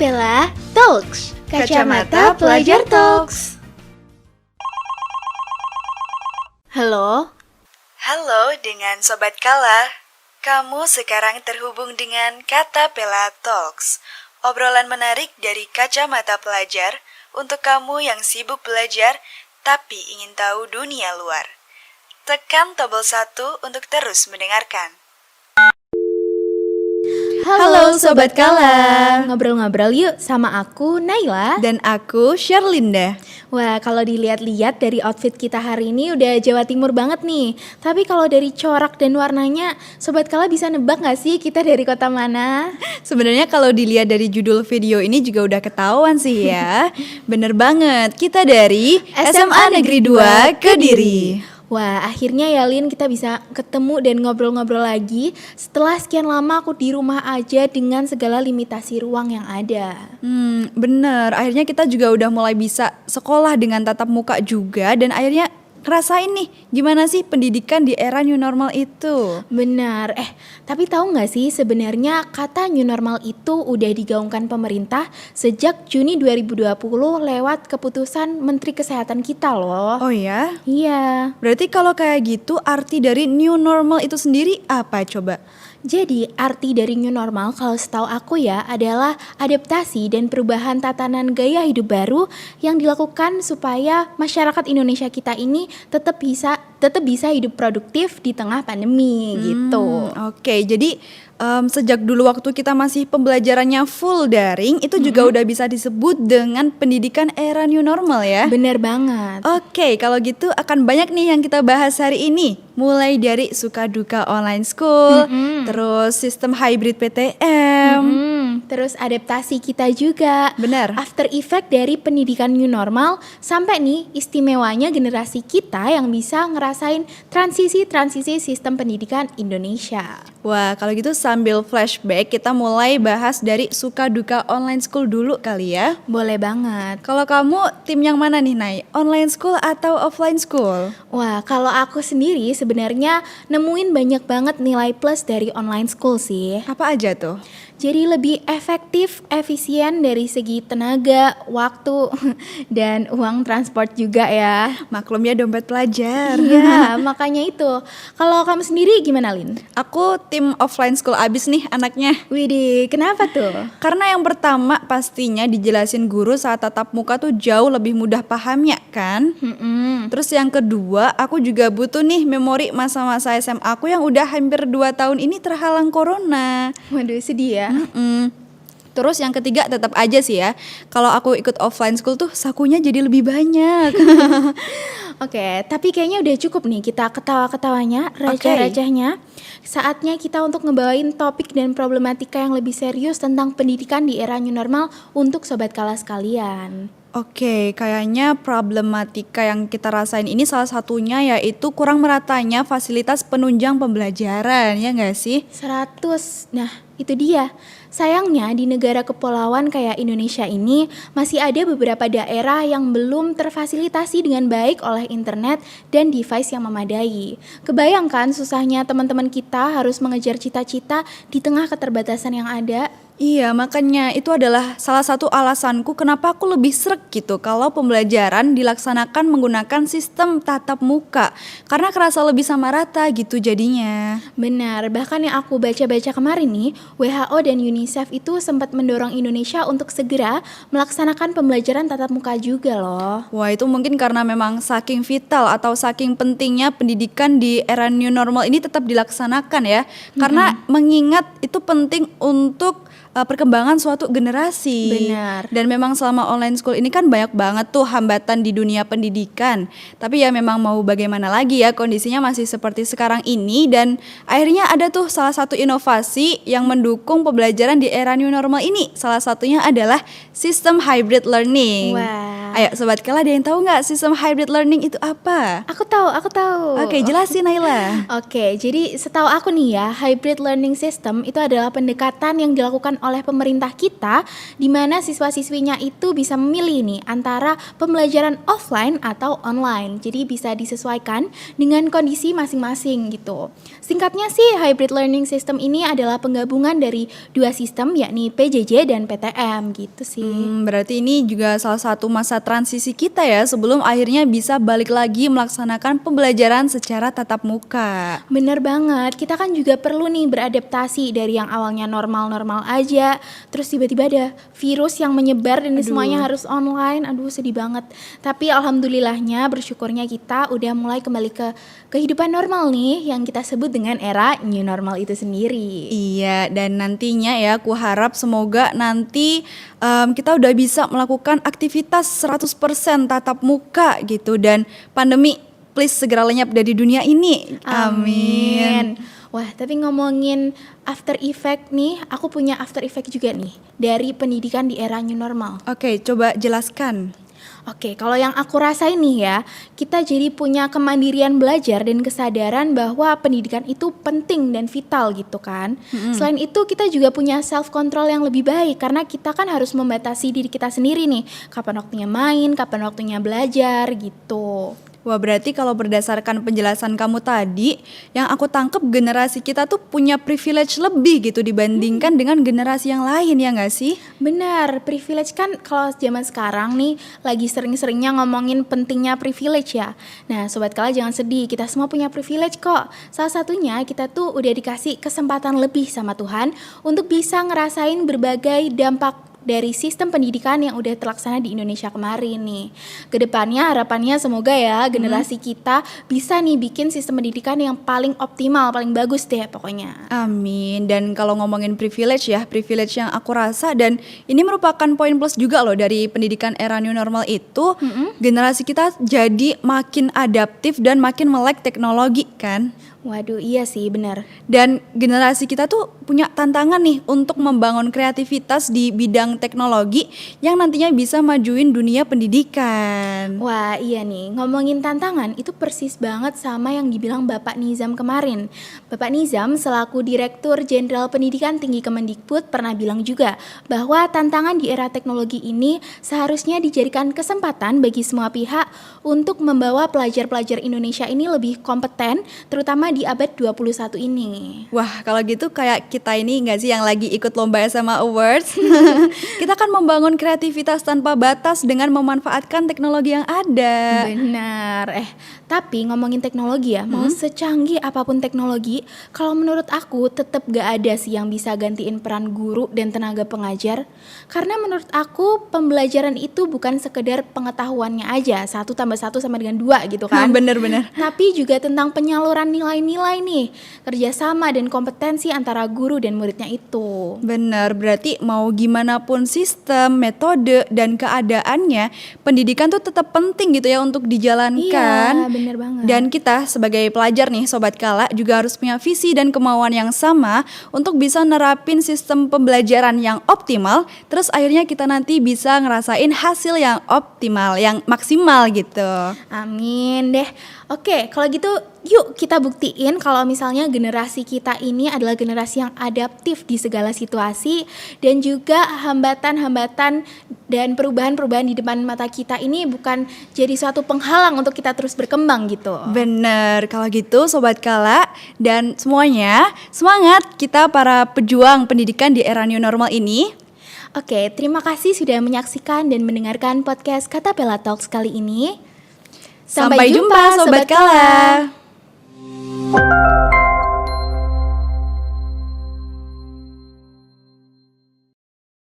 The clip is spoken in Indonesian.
Pela Talks, Kacamata Pelajar Talks. Halo? Halo dengan Sobat Kala. Kamu sekarang terhubung dengan Kata Pela Talks, obrolan menarik dari kacamata pelajar untuk kamu yang sibuk belajar tapi ingin tahu dunia luar. Tekan tombol 1 untuk terus mendengarkan. Halo Sobat Kala. Ngobrol-ngobrol yuk sama aku Naila. Dan aku Sherlinda. Wah, kalau dilihat-lihat dari outfit kita hari ini udah Jawa Timur banget nih. Tapi kalau dari corak dan warnanya, Sobat Kala bisa nebak gak sih kita dari kota mana? Sebenarnya kalau dilihat dari judul video ini juga udah ketahuan sih ya. Bener banget, kita dari SMA Negeri 2 Kediri. Wah, akhirnya ya Lin, kita bisa ketemu dan ngobrol-ngobrol lagi setelah sekian lama aku di rumah aja dengan segala limitasi ruang yang ada. Bener, akhirnya kita juga udah mulai bisa sekolah dengan tatap muka juga. Dan akhirnya ngerasain nih gimana sih pendidikan di era new normal itu. Benar, tapi tahu nggak sih sebenarnya kata new normal itu udah digaungkan pemerintah sejak Juni 2020 lewat keputusan Menteri Kesehatan kita loh. Oh ya? Iya. Berarti kalau kayak gitu arti dari new normal itu sendiri apa coba? Jadi arti dari new normal kalau setahu aku ya adalah adaptasi dan perubahan tatanan gaya hidup baru yang dilakukan supaya masyarakat Indonesia kita ini tetap bisa hidup produktif di tengah pandemi gitu. Oke, jadi sejak dulu waktu kita masih pembelajarannya full daring itu juga udah bisa disebut dengan pendidikan era new normal ya. Bener banget. Oke, kalau gitu akan banyak nih yang kita bahas hari ini. Mulai dari suka duka online school, terus sistem hybrid PTM. Terus adaptasi kita juga. Benar. After effect dari pendidikan new normal sampai nih istimewanya generasi kita yang bisa ngerasain transisi sistem pendidikan Indonesia. Wah, kalau gitu sambil flashback kita mulai bahas dari suka duka online school dulu kali ya. Boleh banget. Kalau kamu tim yang mana nih, Nay? Online school atau offline school? Wah, kalau aku sendiri sebenarnya nemuin banyak banget nilai plus dari online school sih. Apa aja tuh? Jadi lebih efektif, efisien dari segi tenaga, waktu, dan uang transport juga ya. Maklum ya dompet pelajar. Iya, makanya itu. Kalau kamu sendiri gimana, Lin? Aku tim offline school abis nih anaknya. Widih, kenapa tuh? Karena yang pertama pastinya dijelasin guru saat tatap muka tuh jauh lebih mudah pahamnya kan. Terus yang kedua aku juga butuh nih memori masa-masa SMA aku yang udah hampir 2 tahun ini terhalang corona. Waduh, sedih ya. Terus yang ketiga tetap aja sih ya, kalau aku ikut offline school tuh sakunya jadi lebih banyak. Oke, tapi kayaknya udah cukup nih kita ketawa-ketawanya, receh-recehnya. Saatnya kita untuk ngebawain topik dan problematika yang lebih serius tentang pendidikan di era new normal untuk Sobat Kala sekalian. Oke, kayaknya problematika yang kita rasain ini salah satunya yaitu kurang meratanya fasilitas penunjang pembelajaran, ya nggak sih? 100. Nah, itu dia. Sayangnya di negara kepulauan kayak Indonesia ini masih ada beberapa daerah yang belum terfasilitasi dengan baik oleh internet dan device yang memadai. Kebayangkan susahnya teman-teman kita harus mengejar cita-cita di tengah keterbatasan yang ada. Iya, makanya itu adalah salah satu alasanku kenapa aku lebih sreg gitu kalau pembelajaran dilaksanakan menggunakan sistem tatap muka. Karena kerasa lebih sama rata gitu jadinya. Benar, bahkan yang aku baca-baca kemarin nih, WHO dan UNICEF itu sempat mendorong Indonesia untuk segera melaksanakan pembelajaran tatap muka juga loh. Wah, itu mungkin karena memang saking vital atau saking pentingnya pendidikan di era new normal ini tetap dilaksanakan ya. Karena mengingat itu penting untuk perkembangan suatu generasi. Benar. Dan memang selama online school ini kan banyak banget tuh hambatan di dunia pendidikan. Tapi ya memang mau bagaimana lagi ya, kondisinya masih seperti sekarang ini. Dan akhirnya ada tuh salah satu inovasi yang mendukung pembelajaran di era new normal ini. Salah satunya adalah sistem hybrid learning. Wah. Ayo Sobat Kala, ada yang tahu nggak sistem hybrid learning itu apa? Aku tahu. Oke, jelasin Naila. Oke, jadi setahu aku nih ya, hybrid learning system itu adalah pendekatan yang dilakukan oleh pemerintah kita di mana siswa-siswinya itu bisa memilih nih antara pembelajaran offline atau online. Jadi bisa disesuaikan dengan kondisi masing-masing gitu. Singkatnya sih, hybrid learning system ini adalah penggabungan dari dua sistem yakni PJJ dan PTM gitu sih. Berarti ini juga salah satu masa transisi kita ya sebelum akhirnya bisa balik lagi melaksanakan pembelajaran secara tatap muka. Bener banget, kita kan juga perlu nih beradaptasi dari yang awalnya normal-normal aja, terus tiba-tiba ada virus yang menyebar dan semuanya harus online. Aduh, sedih banget. Tapi alhamdulillahnya, bersyukurnya kita udah mulai kembali ke kehidupan normal nih yang kita sebut dengan era new normal itu sendiri. Iya, dan nantinya ya aku harap semoga nanti kita udah bisa melakukan aktivitas 100% tatap muka gitu, dan pandemi please segera lenyap dari dunia ini. Amin. Wah, tapi ngomongin after effect nih, aku punya after effect juga nih dari pendidikan di era new normal. Oke, coba jelaskan. Oke, kalau yang aku rasain nih ya, kita jadi punya kemandirian belajar dan kesadaran bahwa pendidikan itu penting dan vital gitu kan. Selain itu kita juga punya self control yang lebih baik karena kita kan harus membatasi diri kita sendiri nih. Kapan waktunya main, kapan waktunya belajar gitu. Wah, berarti kalau berdasarkan penjelasan kamu tadi, yang aku tangkep generasi kita tuh punya privilege lebih gitu dibandingkan dengan generasi yang lain, ya nggak sih? Benar, privilege kan kalau zaman sekarang nih lagi sering-seringnya ngomongin pentingnya privilege ya. Nah, Sobat Kala jangan sedih, kita semua punya privilege kok. Salah satunya kita tuh udah dikasih kesempatan lebih sama Tuhan untuk bisa ngerasain berbagai dampak dari sistem pendidikan yang udah terlaksana di Indonesia kemarin nih. Kedepannya harapannya semoga ya generasi kita bisa nih bikin sistem pendidikan yang paling optimal, paling bagus deh pokoknya. Amin. Dan kalau ngomongin privilege ya, privilege yang aku rasa dan ini merupakan poin plus juga loh dari pendidikan era new normal itu, generasi kita jadi makin adaptif dan makin melek teknologi kan. Waduh, iya sih benar. Dan generasi kita tuh punya tantangan nih untuk membangun kreativitas di bidang teknologi yang nantinya bisa majuin dunia pendidikan. Wah iya nih, ngomongin tantangan itu persis banget sama yang dibilang Bapak Nizam kemarin. Bapak Nizam selaku Direktur Jenderal Pendidikan Tinggi Kemendikbud pernah bilang juga bahwa tantangan di era teknologi ini seharusnya dijadikan kesempatan bagi semua pihak untuk membawa pelajar-pelajar Indonesia ini lebih kompeten, terutama di abad 21 ini. Wah, kalau gitu kayak kita ini nggak sih yang lagi ikut lomba SMA Awards? Kita kan membangun kreativitas tanpa batas dengan memanfaatkan teknologi yang ada. Benar. Tapi ngomongin teknologi ya, mau secanggih apapun teknologi, kalau menurut aku tetap gak ada sih yang bisa gantiin peran guru dan tenaga pengajar. Karena menurut aku pembelajaran itu bukan sekedar pengetahuannya aja, 1 + 1 sama dengan 2 gitu kan. Bener-bener. Tapi juga tentang penyaluran nilai-nilai nih, kerjasama dan kompetensi antara guru dan muridnya itu. Bener, berarti mau gimana pun sistem, metode, dan keadaannya, pendidikan tuh tetap penting gitu ya untuk dijalankan. Iya, bener banget. Dan kita sebagai pelajar nih Sobat Kala juga harus punya visi dan kemauan yang sama untuk bisa nerapin sistem pembelajaran yang optimal, terus akhirnya kita nanti bisa ngerasain hasil yang optimal, yang maksimal gitu. Amin deh. Oke, kalau gitu yuk kita buktiin kalau misalnya generasi kita ini adalah generasi yang adaptif di segala situasi dan juga hambatan-hambatan dan perubahan-perubahan di depan mata kita ini bukan jadi suatu penghalang untuk kita terus berkembang gitu. Bener, kalau gitu Sobat Kala dan semuanya semangat kita para pejuang pendidikan di era new normal ini. Oke, terima kasih sudah menyaksikan dan mendengarkan podcast Katapela Talks kali ini. Sampai jumpa Sobat Kala.